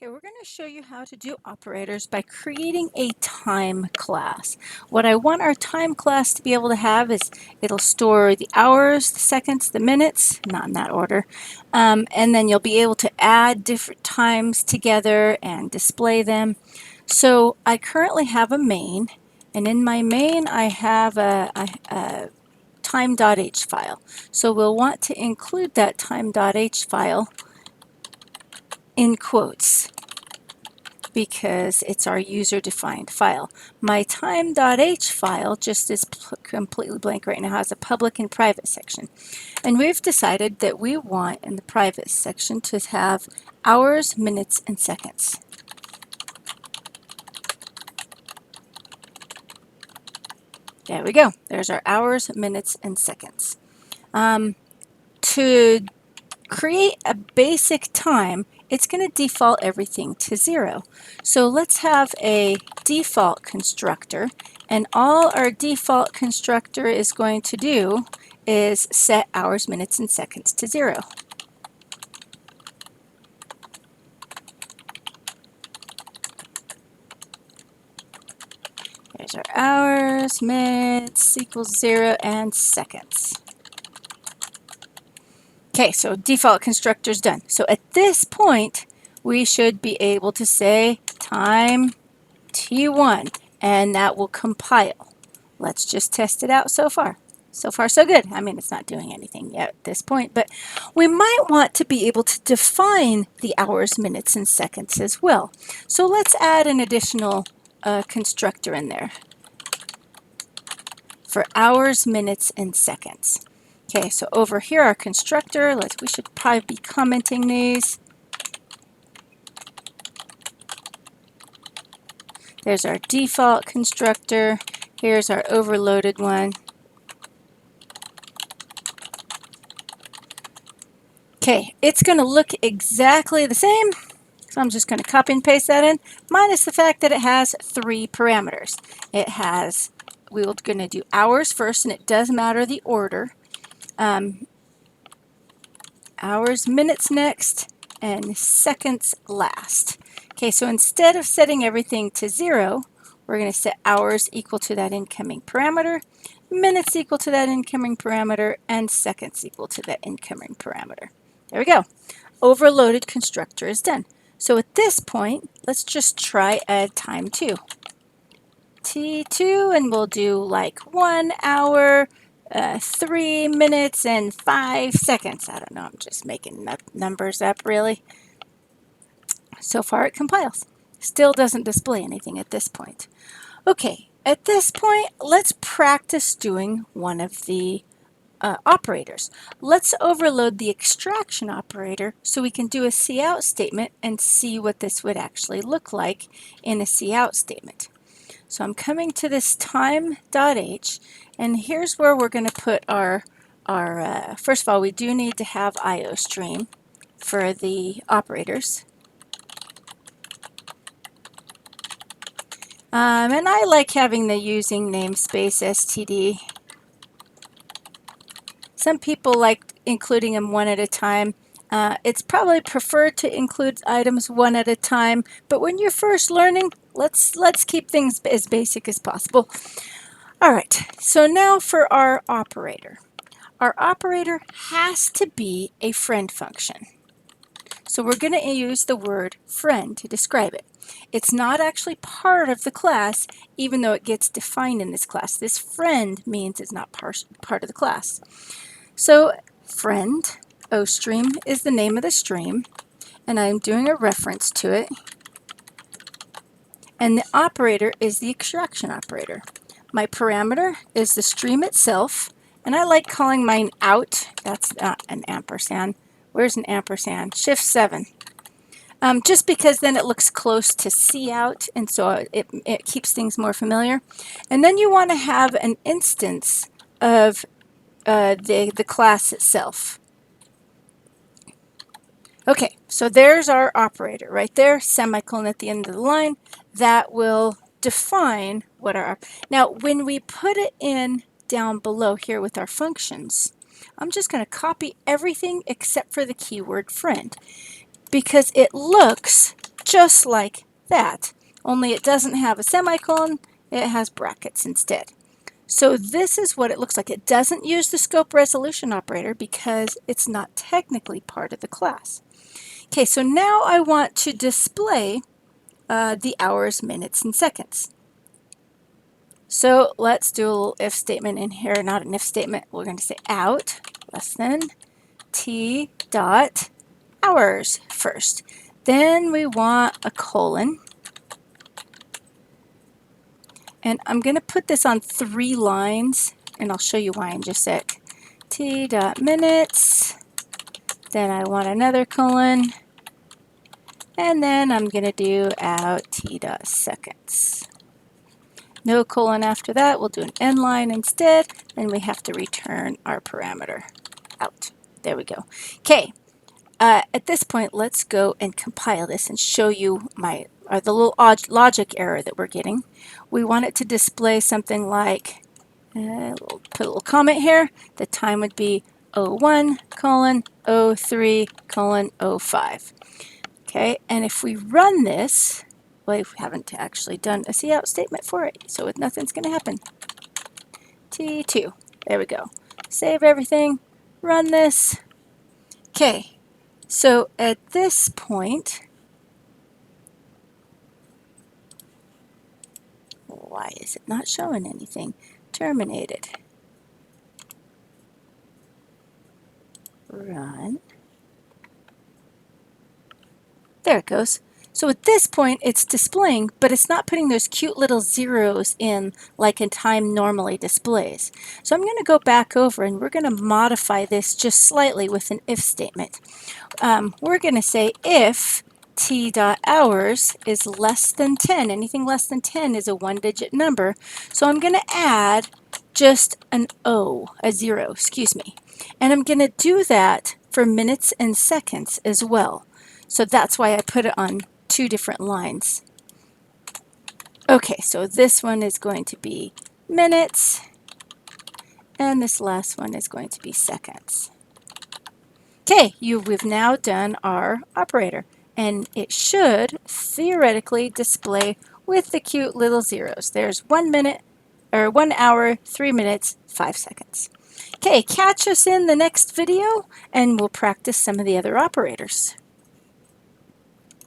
Okay, we're going to show you how to do operators by creating a time class. What I want our time class to be able to have is it'll store the hours, the seconds, the minutes, not in that order, and then you'll be able to add different times together and display them. So I currently have a main, and in my main I have a time.h file. So we'll want to include that time.h file in quotes, because it's our user-defined file. My time.h file just is completely blank right now, has a public and private section. And we've decided that we want in the private section to have hours, minutes, and seconds. There we go. There's our hours, minutes, and seconds. To create a basic time, it's going to default everything to 0. So let's have a default constructor, and all our default constructor is going to do is set hours, minutes, and seconds to 0. There's our hours, minutes equals 0, and seconds. Okay, so default constructor's done. So at this point, we should be able to say time T1, and that will compile. Let's just test it out so far. So far, so good. I mean, it's not doing anything yet at this point, but we might want to be able to define the hours, minutes, and seconds as well. So let's add an additional constructor in there for hours, minutes, and seconds. Okay, so over here, our constructor, we should probably be commenting these. There's our default constructor. Here's our overloaded one. Okay, it's going to look exactly the same, so I'm just going to copy and paste that in, minus the fact that it has 3 parameters. We're going to do hours first, and it does matter the order. Hours, minutes next, and seconds last. Okay, so instead of setting everything to 0, we're going to set hours equal to that incoming parameter, minutes equal to that incoming parameter, and seconds equal to that incoming parameter. There we go. Overloaded constructor is done. So at this point, let's just try add time 2. T2, and we'll do like 1 hour, 3 minutes, and 5 seconds. I don't know, I'm just making numbers up, really. So far it compiles. Still doesn't display anything at this point. Okay, at this point, let's practice doing one of the operators. Let's overload the extraction operator so we can do a cout statement and see what this would actually look like in a cout statement. So I'm coming to this time.h, and here's where we're going to put our first of all, we do need to have IOStream for the operators. And I like having the using namespace std. Some people like including them one at a time. It's probably preferred to include items one at a time, but when you're first learning, let's keep things as basic as possible. All right, so now for our operator. Our operator has to be a friend function. So we're going to use the word friend to describe it. It's not actually part of the class, even though it gets defined in this class. This friend means it's not part of the class. So friend, OStream, is the name of the stream, and I'm doing a reference to it. And the operator is the extraction operator. My parameter is the stream itself, and I like calling mine out. That's not an ampersand. Where's an ampersand? Shift 7. Just because then it looks close to cout, and so it keeps things more familiar. And then you want to have an instance of the class itself. Okay, so there's our operator right there, semicolon at the end of the line. That will define what our... Now, when we put it in down below here with our functions, I'm just going to copy everything except for the keyword friend, because it looks just like that, only it doesn't have a semicolon, it has brackets instead. So this is what it looks like. It doesn't use the scope resolution operator because it's not technically part of the class. Okay, so now I want to display the hours, minutes, and seconds. So let's do a little if statement in here, not an if statement. We're going to say out less than t dot hours first. Then we want a colon. And I'm going to put this on 3 lines, and I'll show you why in just a sec. T dot minutes, then I want another colon, and then I'm going to do out T dot seconds. No colon after that, we'll do an end line instead, and we have to return our parameter out. There we go. Okay, at this point, let's go and compile this and show you the little logic error that we're getting. We want it to display something like, we'll put a little comment here. The time would be 01 colon 03 colon 05. Okay, and if we run this, well, we haven't actually done a cout statement for it, so nothing's going to happen. T2, there we go. Save everything, run this. Okay, so at this point, why is it not showing anything? Terminated. Run. There it goes. So at this point, it's displaying, but it's not putting those cute little zeros in like a time normally displays. So I'm going to go back over and we're going to modify this just slightly with an if statement. We're going to say if t.hours is less than 10. Anything less than 10 is a 1-digit number. So I'm going to add just an O, a 0, excuse me. And I'm going to do that for minutes and seconds as well. So that's why I put it on 2 different lines. Okay, so this one is going to be minutes, and this last one is going to be seconds. Okay, we've now done our operator, and it should theoretically display with the cute little zeros. There's 1 minute, or 1 hour, 3 minutes, 5 seconds. Okay, catch us in the next video, and we'll practice some of the other operators.